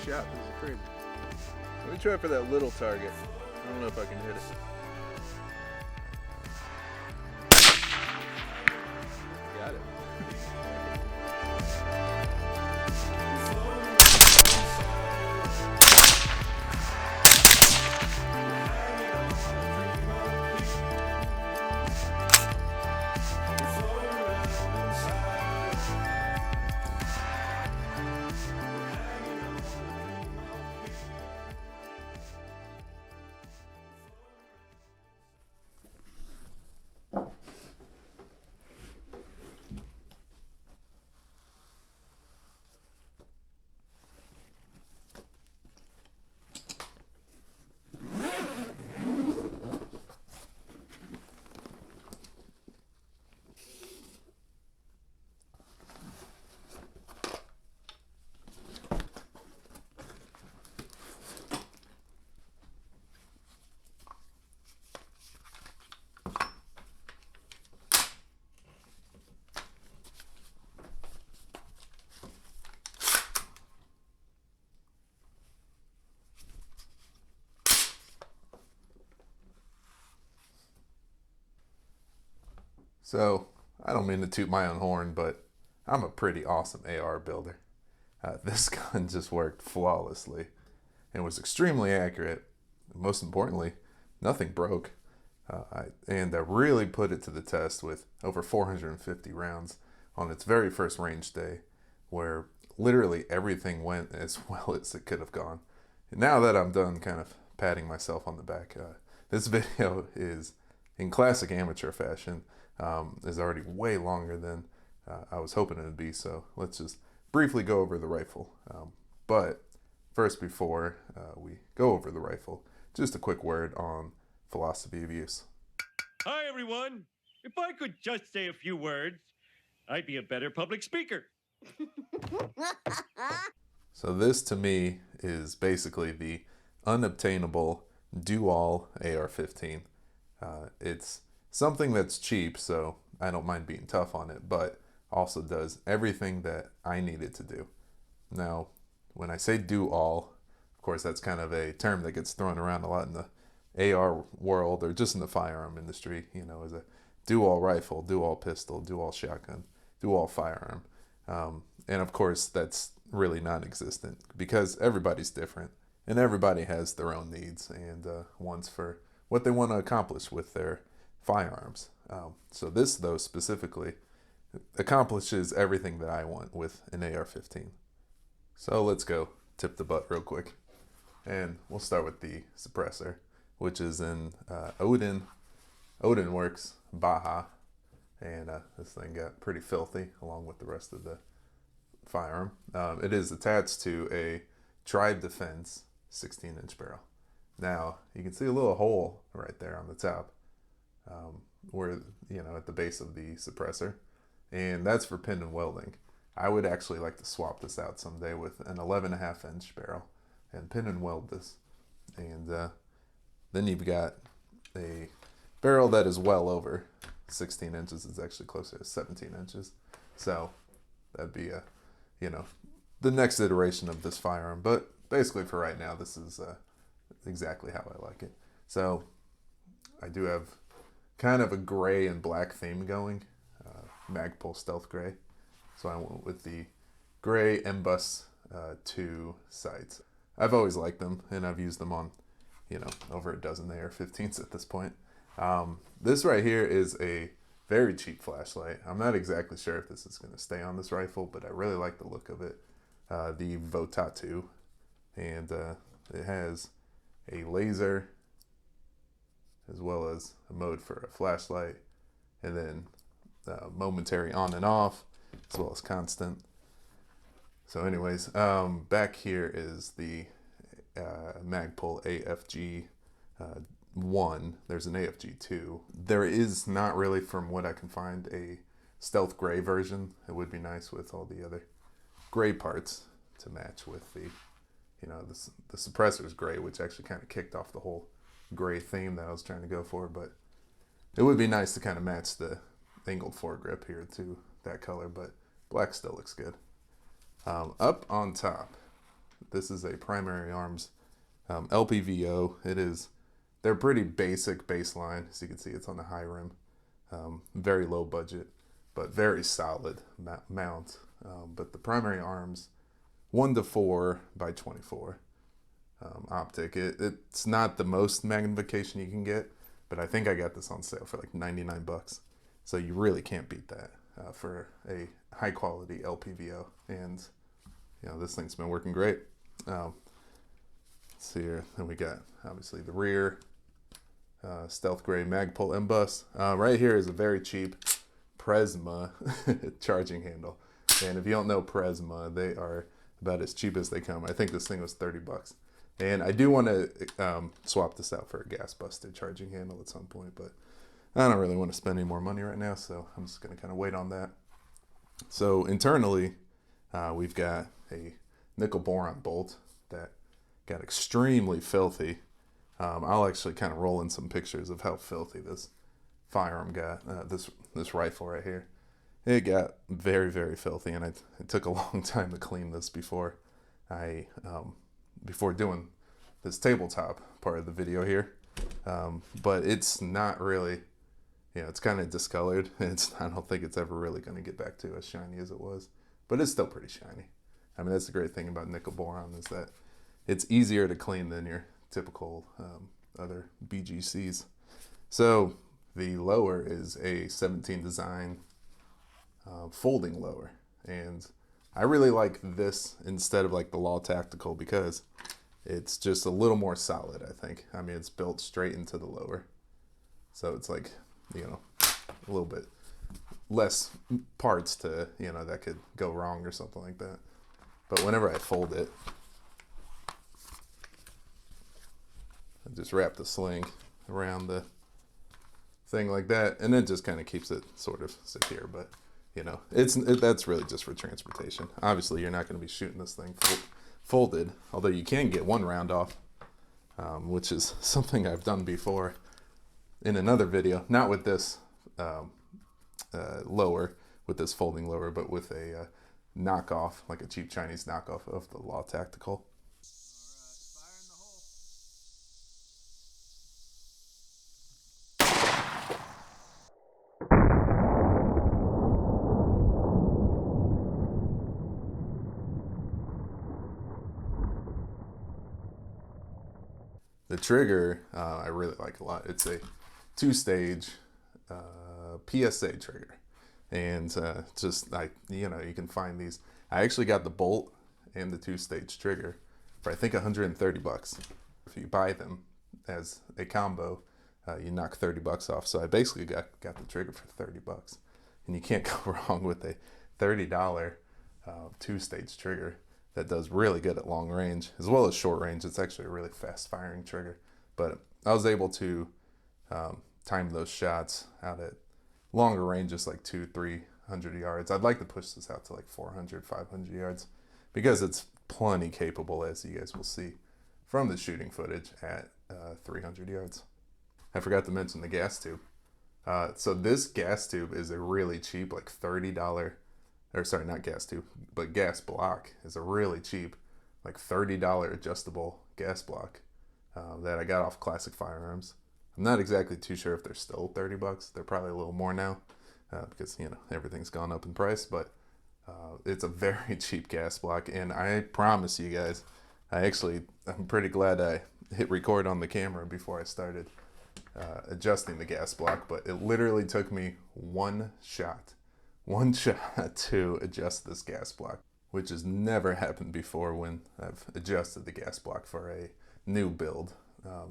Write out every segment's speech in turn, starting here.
shot. This is crazy. Let me try for that little target. I don't know if I can hit it. Got it. So, I don't mean to toot my own horn, but I'm a pretty awesome AR builder. This gun just worked flawlessly and was extremely accurate. Most importantly, nothing broke. I really put it to the test with over 450 rounds on its very first range day, where literally everything went as well as it could have gone. And now that I'm done kind of patting myself on the back, this video is in classic amateur fashion. Is already way longer than I was hoping it would be, so let's just briefly go over the rifle. But first, before we go over the rifle, just a quick word on philosophy of use. Hi, everyone. If I could just say a few words, I'd be a better public speaker. So this, to me, is basically the unobtainable do-all AR-15. It's something that's cheap, so I don't mind being tough on it, but also does everything that I need it to do. Now, when I say do all, of course, that's kind of a term that gets thrown around a lot in the AR world or just in the firearm industry, as a do all rifle, do all pistol, do all shotgun, do all firearm. And of course, that's really non-existent because everybody's different and everybody has their own needs and wants for what they want to accomplish with their firearms. So this, though, specifically accomplishes everything that I want with an AR-15. So let's go tip the butt real quick. And we'll start with the suppressor, which is in Odin Works Baja. And this thing got pretty filthy along with the rest of the firearm. It is attached to a Tribe Defense 16-inch barrel. Now, you can see a little hole right there on the top. Where, at the base of the suppressor, and that's for pin and welding. I would actually like to swap this out someday with an 11.5-inch barrel and pin and weld this. And then you've got a barrel that is well over 16 inches. It's actually closer to 17 inches. So that'd be the next iteration of this firearm. But basically for right now, this is exactly how I like it. So I do have kind of a gray and black theme going, Magpul Stealth Gray. So I went with the gray Mbus 2 sights. I've always liked them, and I've used them on, over a dozen AR-15s at this point. This right here is a very cheap flashlight. I'm not exactly sure if this is going to stay on this rifle, but I really like the look of it. The Votatu, and it has a laser as well as a mode for a flashlight, and then momentary on and off, as well as constant. So anyways, back here is the Magpul AFG 1. There's an AFG 2. There is not really, from what I can find, a stealth gray version. It would be nice with all the other gray parts to match with the, the suppressor's gray, which actually kind of kicked off the whole gray theme that I was trying to go for, but it would be nice to kind of match the angled foregrip here to that color, but black still looks good. Up on top This is a Primary Arms LPVO. They're pretty basic baseline. As you can see, it's on the high rim. Very low budget, but very solid mount. But the Primary Arms 1:4 by 24 optic. It's not the most magnification you can get, but I think I got this on sale for like 99 bucks. So you really can't beat that for a high quality LPVO. And this thing's been working great. Let's see here. Then we got obviously the rear stealth gray Magpul M-Bus. Right here is a very cheap Prisma charging handle. And if you don't know Prisma, they are about as cheap as they come. I think this thing was 30 bucks. And I do want to swap this out for a gas busted charging handle at some point, but I don't really want to spend any more money right now, so I'm just going to kind of wait on that. So internally, we've got a nickel boron bolt that got extremely filthy. I'll actually kind of roll in some pictures of how filthy this firearm got, this rifle right here. It got very, very filthy, and it took a long time to clean this before doing this tabletop part of the video here. But it's not really, it's kind of discolored. I don't think it's ever really going to get back to as shiny as it was, but it's still pretty shiny. I mean, that's the great thing about nickel boron, is that it's easier to clean than your typical other BGCs. So the lower is a 17 design folding lower, and I really like this instead of like the Law Tactical because it's just a little more solid, I think. I mean, it's built straight into the lower, so it's like, a little bit less parts to, that could go wrong or something like that. But whenever I fold it, I just wrap the sling around the thing like that, and it just kind of keeps it sort of secure. But that's really just for transportation. Obviously, you're not going to be shooting this thing folded, although you can get one round off, which is something I've done before in another video, not with this lower, with this folding lower, but with a knockoff, like a cheap Chinese knockoff of the Law Tactical. The trigger, I really like a lot. It's a 2-stage PSA trigger, and you can find these. I actually got the bolt and the 2-stage trigger for I think 130 bucks. If you buy them as a combo, you knock 30 bucks off. So I basically got the trigger for 30 bucks, and you can't go wrong with a $30 2-stage trigger that does really good at long range as well as short range. It's actually a really fast firing trigger, but I was able to time those shots out at longer ranges, like 200-300 yards. I'd like to push this out to like 400-500 yards because it's plenty capable, as you guys will see from the shooting footage, at 300 yards. I forgot to mention the gas tube. So this gas tube is a really cheap, like $30, or sorry, not gas tube, but gas block is a really cheap, like $30 adjustable gas block that I got off Classic Firearms. I'm not exactly too sure if they're still 30 bucks. They're probably a little more now because, everything's gone up in price, but it's a very cheap gas block. And I promise you guys, I'm pretty glad I hit record on the camera before I started adjusting the gas block, but it literally took me one shot to adjust this gas block, which has never happened before when I've adjusted the gas block for a new build.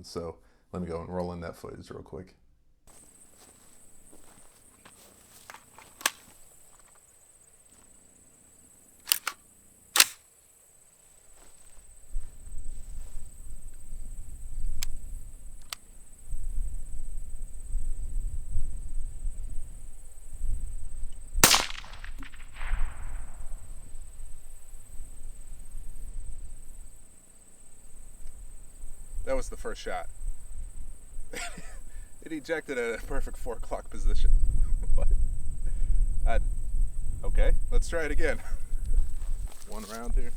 So let me go and roll in that footage real quick. That was the first shot. It ejected at a perfect 4 o'clock position. What? Okay, let's try it again. One round here.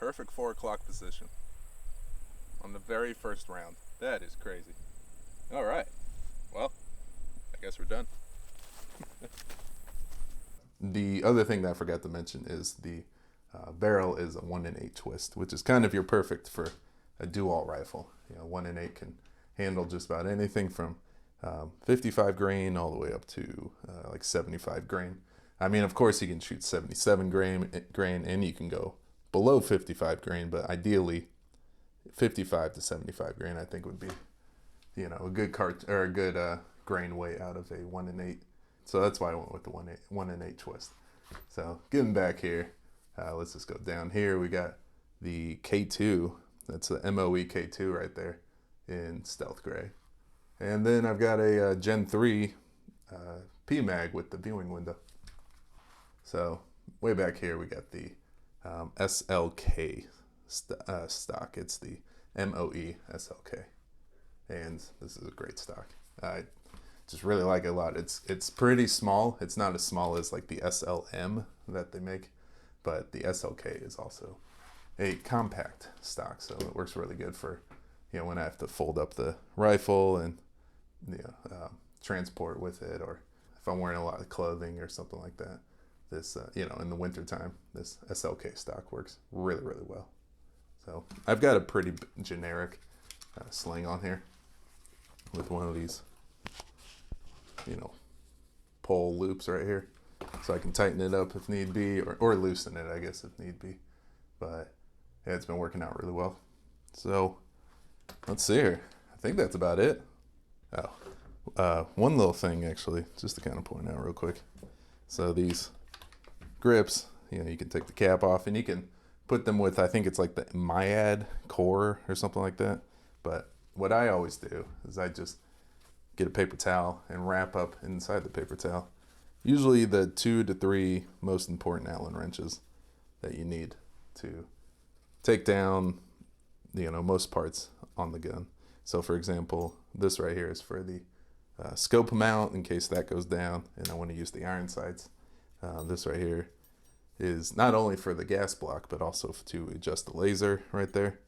perfect 4 o'clock position on the very first round. That is crazy. All right, well, I guess we're done. The other thing that I forgot to mention is the barrel is a 1 in 8 twist, which is kind of your perfect for a dual rifle. 1 in 8 can handle just about anything from 55 grain all the way up to like 75 grain. I mean, of course, you can shoot 77 grain and you can go below 55 grain, but ideally 55 to 75 grain I think would be, a good grain weight out of a 1 in 8. So that's why I went with the 1 in 8 twist. So getting back here, let's just go down here. We got the K2. That's the MOE K2 right there in stealth gray. And then I've got a Gen 3 PMag with the viewing window. So way back here we got the SLK stock. It's the MOE SLK. And this is a great stock. I just really like it a lot. It's pretty small. It's not as small as like the SLM that they make, but the SLK is also a compact stock, so it works really good for when I have to fold up the rifle and transport with it, or if I'm wearing a lot of clothing or something like that. This in the winter time, this SLK stock works really, really well. So I've got a pretty generic sling on here with one of these pole loops right here, so I can tighten it up if need be, or loosen it, I guess, if need be. But yeah, it's been working out really well. So let's see here. I think that's about it. One little thing actually, just to kind of point out real quick. So these grips, you can take the cap off and you can put them with, I think it's like the Myad core or something like that. But what I always do is I just get a paper towel and wrap up inside the paper towel usually the 2 to 3 most important Allen wrenches that you need to take down most parts on the gun. So for example, this right here is for the scope mount in case that goes down and I want to use the iron sights. This right here is not only for the gas block but also to adjust the laser right there.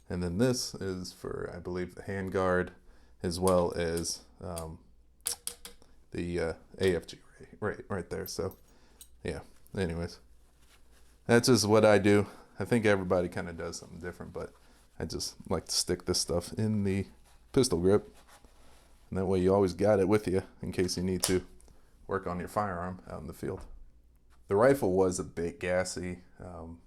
And then this is for, I believe, the hand guard, as well as the AFG right there. So yeah, anyways, that's just what I do. I think everybody kind of does something different, but I just like to stick this stuff in the pistol grip, and that way you always got it with you in case you need to work on your firearm out in the field. The rifle was a bit gassy,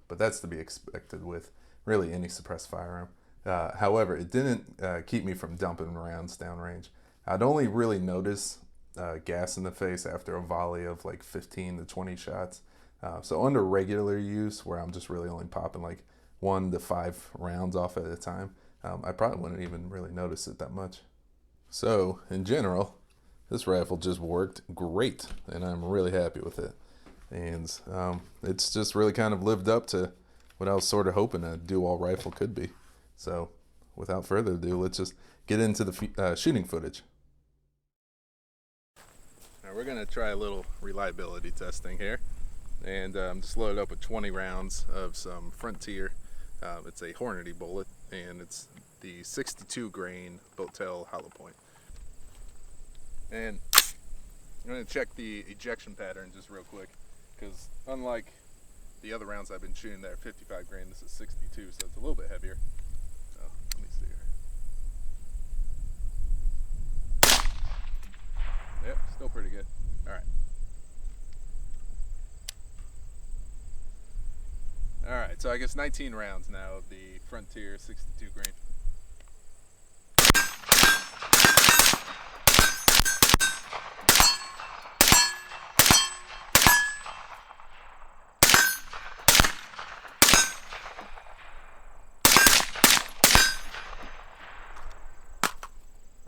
but that's to be expected with really any suppressed firearm. However, it didn't keep me from dumping rounds downrange. I'd only really notice gas in the face after a volley of like 15 to 20 shots. So under regular use, where I'm just really only popping like 1 to 5 rounds off at a time, I probably wouldn't even really notice it that much. So in general, this rifle just worked great, and I'm really happy with it. And it's just really kind of lived up to what I was sort of hoping a dual rifle could be. So without further ado, let's just get into the shooting footage. Now we're going to try a little reliability testing here. And just loaded up with 20 rounds of some Frontier. It's a Hornady bullet, and it's the 62 grain boat tail hollow point. And I'm going to check the ejection pattern just real quick, because unlike the other rounds I've been shooting that are 55 grain, this is 62, so it's a little bit heavier. So let me see here. Yep, still pretty good. All right. Alright, so I guess 19 rounds now of the Frontier 62 grain.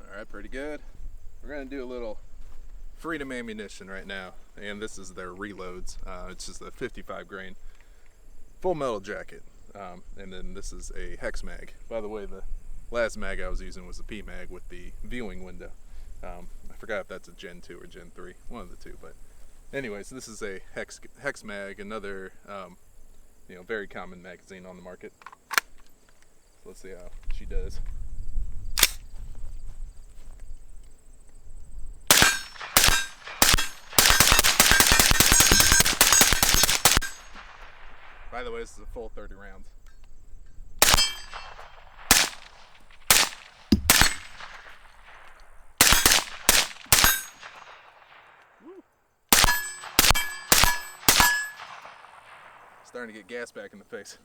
Alright, pretty good. We're going to do a little Freedom ammunition right now, and this is their reloads. It's just a 55 grain full metal jacket, and then this is a hex mag. By the way, the last mag I was using was a P mag with the viewing window. I forgot if that's a Gen 2 or Gen 3, one of the two, but anyways, this is a hex mag, another very common magazine on the market. So let's see how she does. By the way, this is a full 30 rounds. Woo. Starting to get gas back in the face.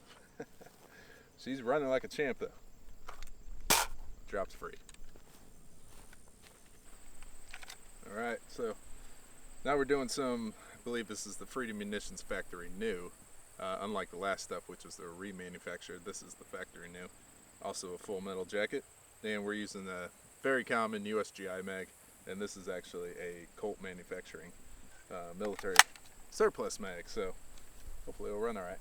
She's running like a champ though. Drops free. Alright, so now we're doing some, I believe this is the Freedom Munitions factory new. Unlike the last stuff, which was the remanufactured, this is the factory new. Also a full metal jacket. And we're using a very common USGI mag, and this is actually a Colt manufacturing military surplus mag, so hopefully it'll run alright.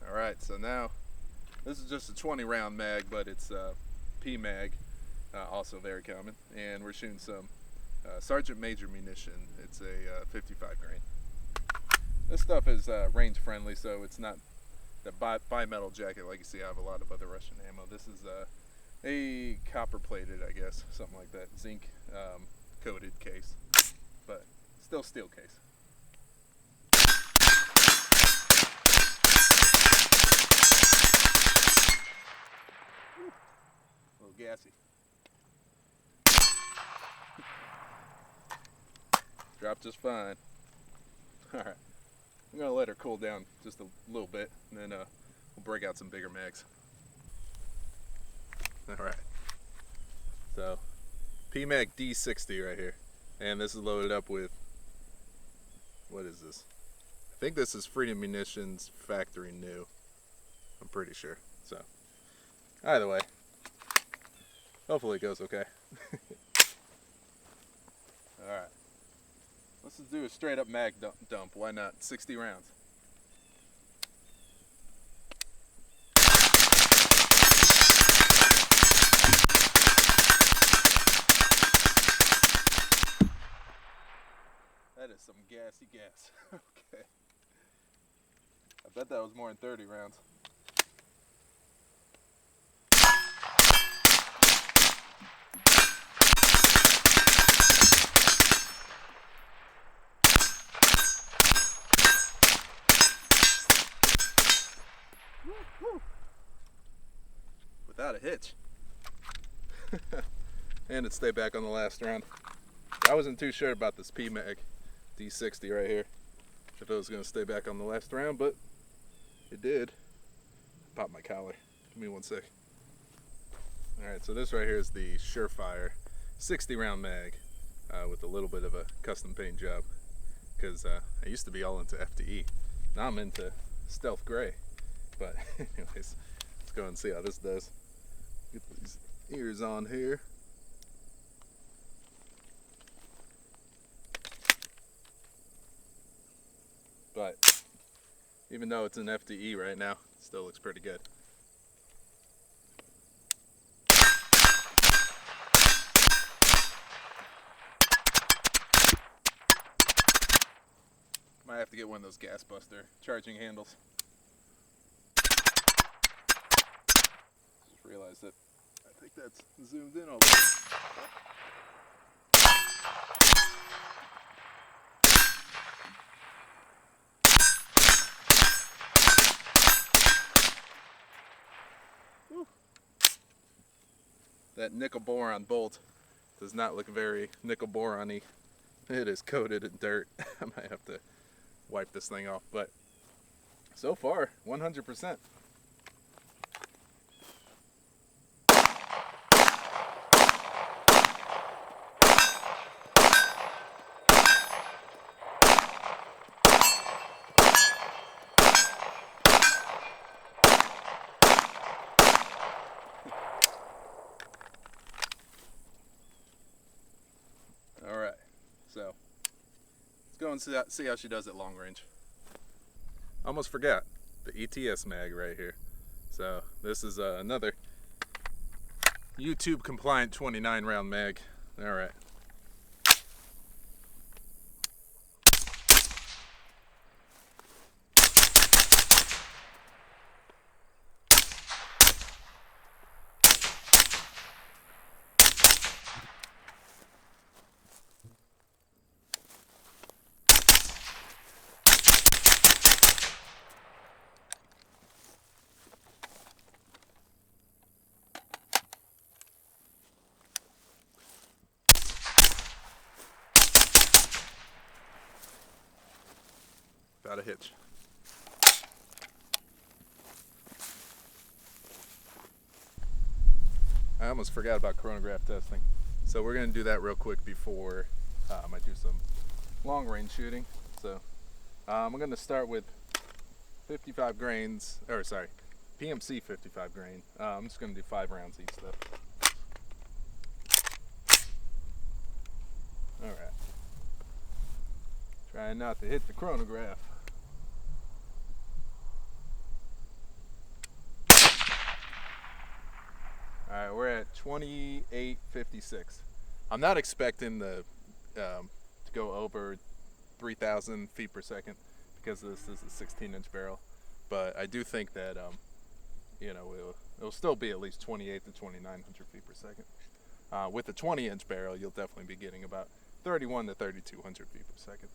Alright, so now this is just a 20 round mag, but it's P mag, also very common, and we're shooting some Sergeant Major munition. It's a 55 grain. This stuff is range friendly, so it's not the bimetal jacket like you see. I have a lot of other Russian ammo. This is a copper plated, I guess, something like that, zinc coated case, but still steel case. A little gassy. Dropped just fine. Alright, I'm going to let her cool down just a little bit, and then we'll break out some bigger mags. Alright, so PMag D60 right here, and this is loaded up with, what is this? I think this is Freedom Munitions factory new, I'm pretty sure. So either way, hopefully it goes okay. Alright, let's just do a straight up mag dump, why not? 60 rounds. That is some gassy gas. Okay. I bet that was more than 30 rounds. Woo-hoo. Without a hitch. And it stayed back on the last round. I wasn't too sure about this PMag D60 right here, if it was going to stay back on the last round, but it did. Pop my collar. Give me one sec. Alright, so this right here is the Surefire 60 round mag with a little bit of a custom paint job, because I used to be all into FDE. Now I'm into stealth gray. But anyways, let's go and see how this does. Get these ears on here. But even though it's an FDE right now, it still looks pretty good. Might have to get one of those gas buster charging handles. Just realized that I think that's zoomed in a little. That nickel boron bolt does not look very nickel boron-y. It is coated in dirt. I might have to wipe this thing off, but so far 100%. and see how she does at long range. Almost forgot the ETS mag right here. So this is another YouTube compliant 29 round mag. All right. Without a hitch. I almost forgot about chronograph testing. So we're going to do that real quick before I do some long range shooting. So I'm going to start with 55 grains, or sorry, PMC 55 grain. I'm just going to do 5 rounds each though. Alright. Trying not to hit the chronograph. Alright, we're at 28.56. I'm not expecting to go over 3,000 feet per second because this is a 16-inch barrel, but I do think that you know, it'll still be at least 28 to 2,900 feet per second. With a 20-inch barrel, you'll definitely be getting about 31 to 3,200 feet per second.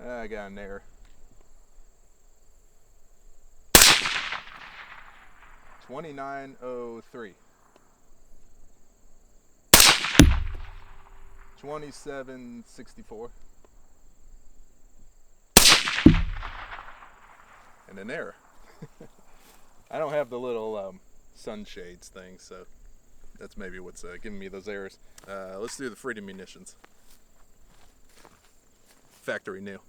I got an error. 29.03. 27.64. And an error. I don't have the little sunshades thing, so that's maybe what's giving me those errors. Let's do the Freedom Munitions. Factory new.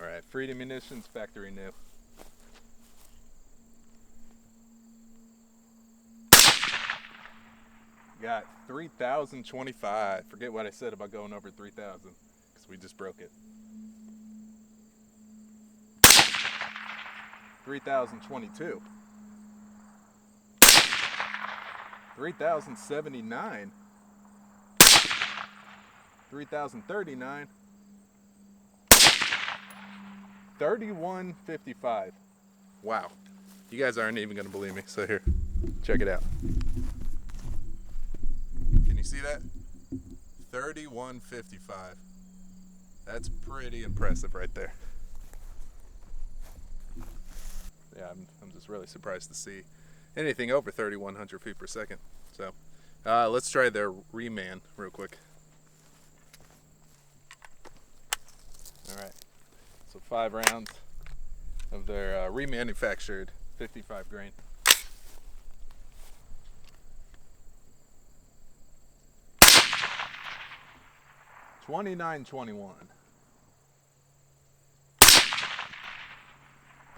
Alright, Freedom Munitions, factory new. Got 3,025. Forget what I said about going over 3,000, because we just broke it. 3,022. 3,079. 3,039. 31.55. Wow. You guys aren't even going to believe me, so here, check it out. Can you see that? 31.55. That's pretty impressive right there. Yeah, I'm just really surprised to see anything over 3,100 feet per second. So let's try their reman real quick. Alright, so 5 rounds of their remanufactured 55 grain. $29.21.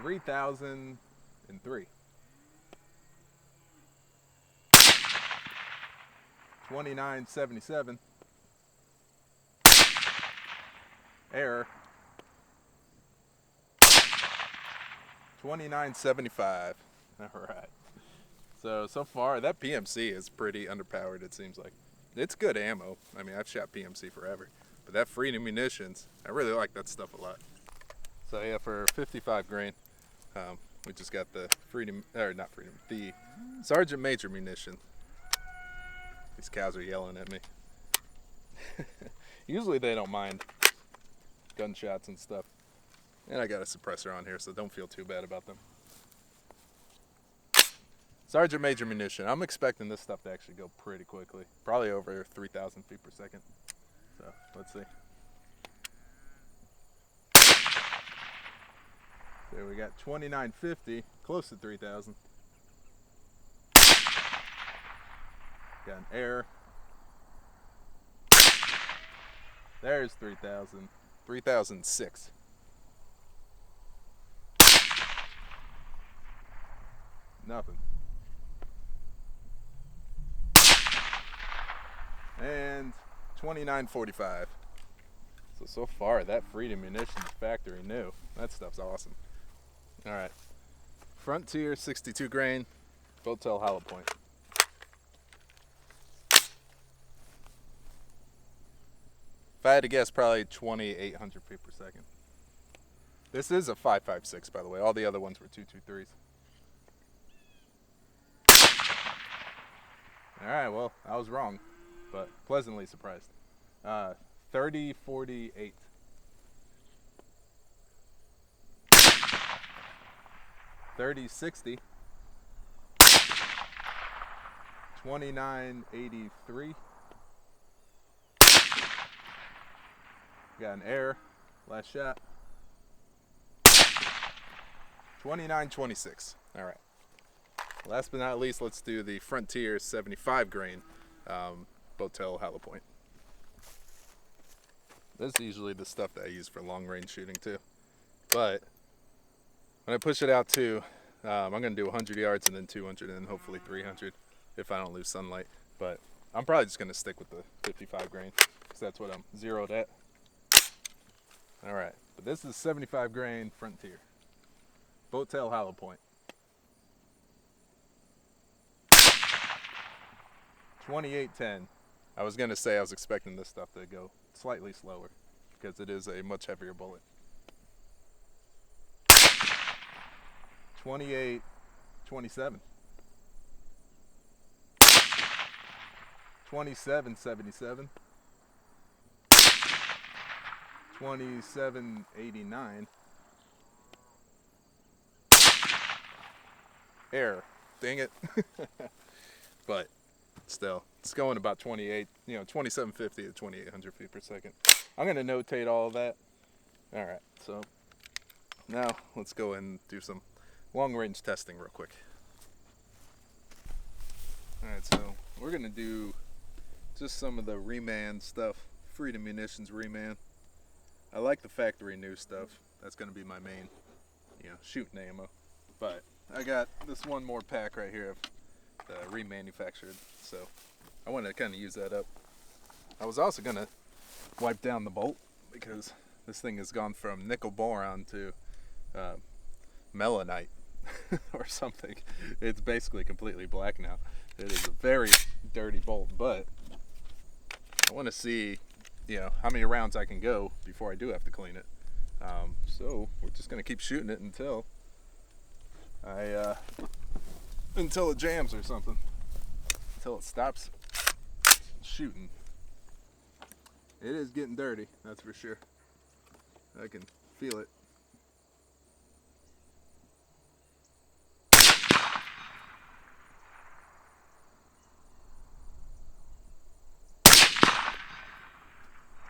3,003. 29.77. Error. 29.75. All right. So far that PMC is pretty underpowered. It seems like it's good ammo. I mean, I've shot PMC forever, but that Freedom Munitions, I really like that stuff a lot. So yeah, for 55 grain, we just got the the Sergeant Major munition. These cows are yelling at me. Usually they don't mind gunshots and stuff. And I got a suppressor on here, so don't feel too bad about them. Sergeant Major munition. I'm expecting this stuff to actually go pretty quickly. Probably over 3,000 feet per second. So, let's see. There we got 29.50, close to 3,000. Got an error. There's 3,000. 3,006. Nothing. And 29.45. So far, that Freedom Munitions factory new. That stuff's awesome. All right. Frontier 62 grain, Botel hollow point. If I had to guess, probably 2,800 feet per second. This is a 5.56, by the way. All the other ones were 2.23s. All right, well, I was wrong, but pleasantly surprised. 30.48. 30.60. 29.83. Got an error. Last shot. 29.26. All right. Last but not least, let's do the Frontier 75 grain Botel hollow point. This is usually the stuff that I use for long range shooting too. But when I push it out to, I'm going to do 100 yards and then 200 and then hopefully 300 if I don't lose sunlight. But I'm probably just going to stick with the 55 grain because that's what I'm zeroed at. All right, but this is 75 grain Frontier. Botel hollow point. 28.10. I was going to say I was expecting this stuff to go slightly slower because it is a much heavier bullet. 28.27. 27.77. 27.89. Error. Dang it. But still, it's going about 28, 2750 to 2800 feet per second. I'm going to notate all of that. All right, so now let's go and do some long range testing real quick. All right, so we're going to do just some of the reman stuff, Freedom Munitions reman. I like the factory new stuff. That's going to be my main, shooting ammo. But I got this one more pack right here of remanufactured, so I want to kind of use that up. I was also going to wipe down the bolt because this thing has gone from nickel boron to melanite or something. It's basically completely black now. It is a very dirty bolt, but I want to see how many rounds I can go before I do have to clean it. So we're just going to keep shooting it until it jams or something, until it stops shooting. It is getting dirty, that's for sure. I can feel it.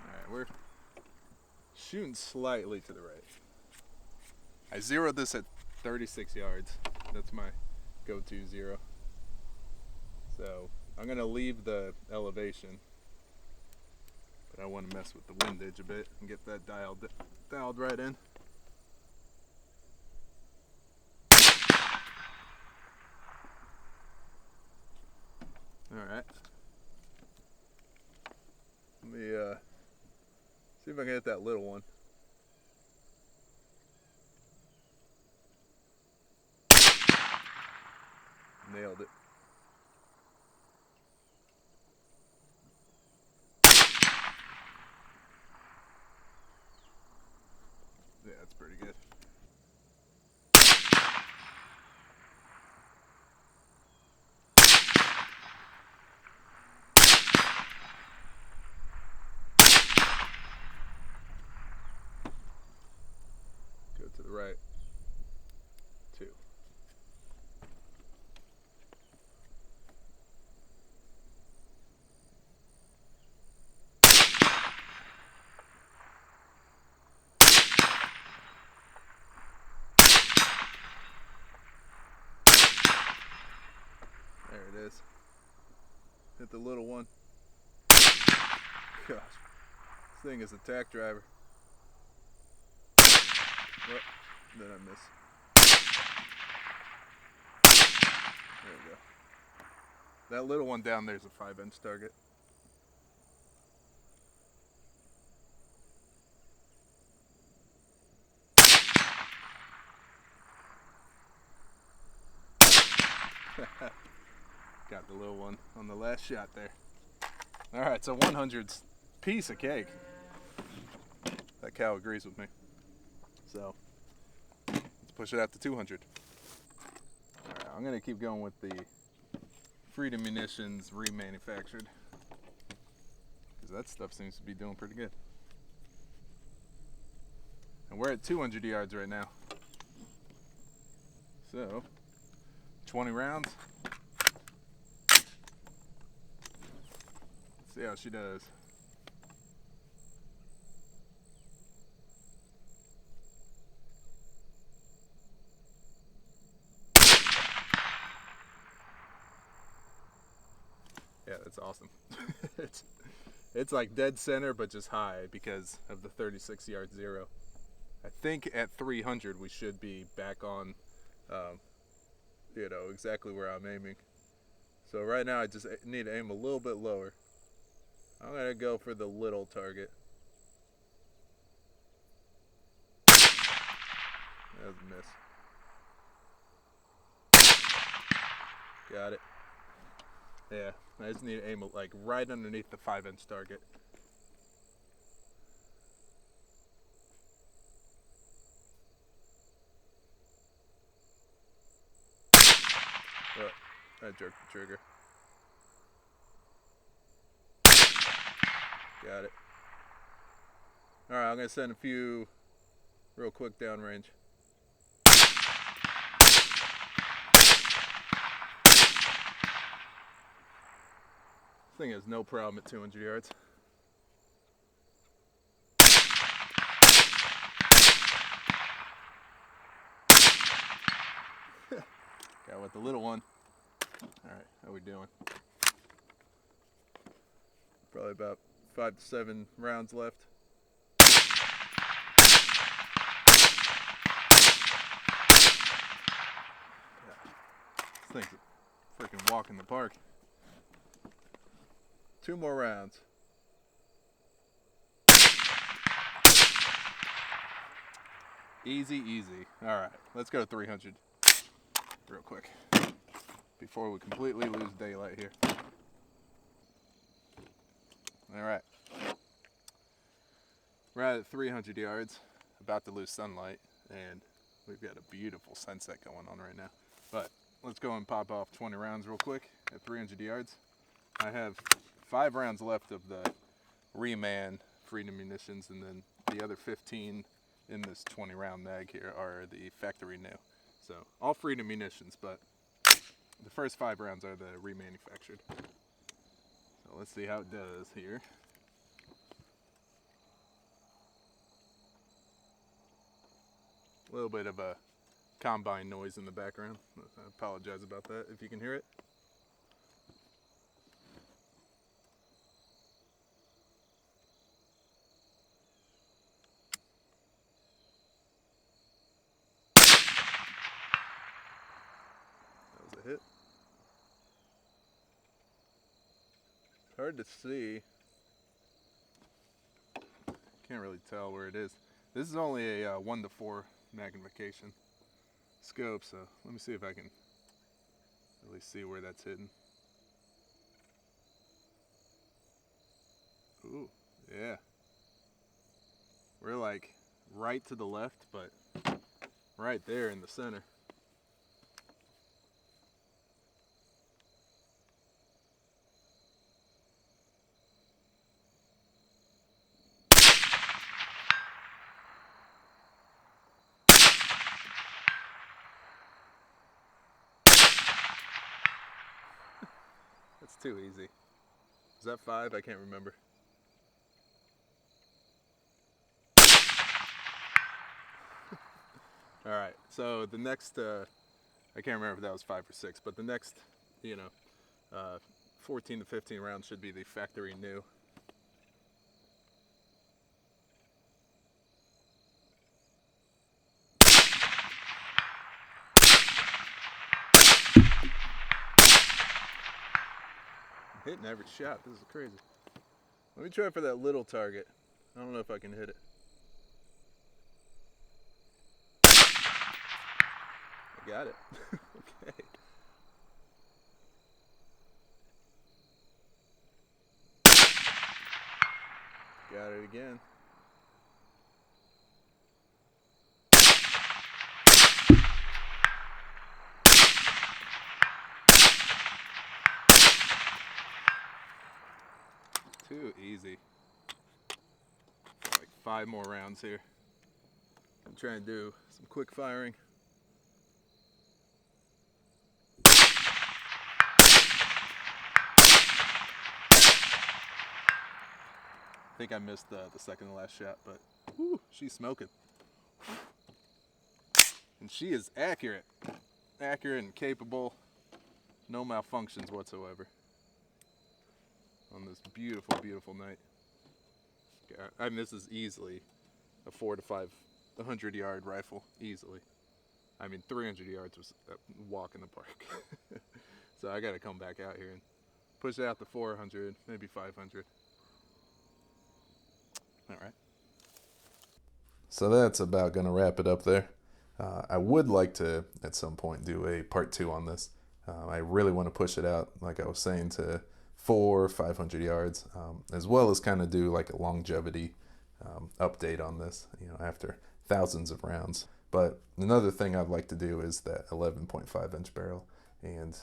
Alright, we're shooting slightly to the right. I zeroed this at 36 yards. That's my go-to zero. So I'm going to leave the elevation, but I want to mess with the windage a bit and get that dialed right in. Alright. Let me see if I can hit that little one. Nailed it. Yeah, that's pretty good. Go to the right. 2. There it is. Hit the little one. Gosh, this thing is a tack driver. Oh, then I miss. There we go. That little one down there is a 5-inch target. Got the little one on the last shot there. All right, so 100's piece of cake. That cow agrees with me. So let's push it out to 200. All right, I'm gonna keep going with the Freedom Munitions remanufactured, because that stuff seems to be doing pretty good. And we're at 200 yards right now. So 20 rounds. Let's see how she does. Yeah, that's awesome. it's like dead center, but just high because of the 36 yard zero. I think at 300 we should be back on, you know, exactly where I'm aiming. So right now I just need to aim a little bit lower. I'm gonna go for the little target. That was a miss. Got it. Yeah, I just need to aim like right underneath the 5-inch target. Oh, I jerked the trigger. Got it. Alright, I'm gonna send a few real quick downrange. This thing has no problem at 200 yards. Got with the little one. Alright, how we doing? Probably about 5 to 7 rounds left. This thing's a freaking walk in the park. 2 more rounds. Easy, easy. Alright, let's go to 300 real quick before we completely lose daylight here. Alright. We're at 300 yards, about to lose sunlight, and we've got a beautiful sunset going on right now. But let's go and pop off 20 rounds real quick at 300 yards. I have 5 rounds left of the Reman Freedom Munitions, and then the other 15 in this 20 round mag here are the factory new. So all Freedom Munitions, but the first 5 rounds are the remanufactured. So let's see how it does here. A little bit of a combine noise in the background. I apologize about that if you can hear it. That was a hit. It's hard to see. Can't really tell where it is. This is only a 1 to 4 magnification scope, so let me see if I can really see where that's hidden. Ooh, yeah. We're like right to the left, but right there in the center. That's too easy. Is that 5? I can't remember. All right, so the next, I can't remember if that was 5 or 6, but the next, 14 to 15 rounds should be the factory new. I'm hitting every shot. This is crazy. Let me try for that little target. I don't know if I can hit it. I got it. Okay. Got it again. Too easy. Like 5 more rounds here. I'm trying to do some quick firing. I think I missed the second to last shot, but whew, she's smoking. And she is accurate. Accurate and capable. No malfunctions whatsoever. On this beautiful, beautiful night. I mean, this is easily a 400 to 500 yard rifle, easily. I mean, 300 yards was a walk in the park. So I got to come back out here and push it out to 400, maybe 500. All right. So that's about going to wrap it up there. I would like to, at some point, do a part 2 on this. I really want to push it out, like I was saying, to 400 or 500 yards, as well as kind of do like a longevity update on this, after thousands of rounds. But another thing I'd like to do is that 11.5 inch barrel and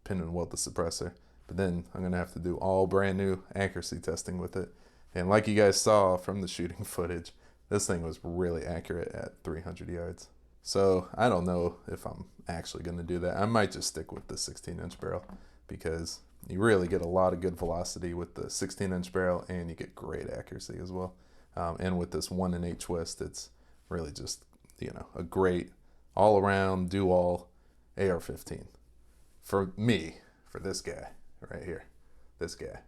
pin and weld the suppressor. But then I'm going to have to do all brand new accuracy testing with it. And like you guys saw from the shooting footage, this thing was really accurate at 300 yards. So I don't know if I'm actually going to do that. I might just stick with the 16-inch barrel because you really get a lot of good velocity with the 16-inch barrel and you get great accuracy as well. And with this 1-in-8 twist, it's really just, a great all-around, do-all AR-15. For me, for this guy right here, this guy.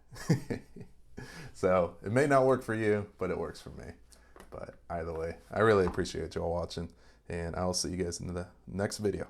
So it may not work for you, but it works for me. But either way, I really appreciate y'all watching, and I'll see you guys in the next video.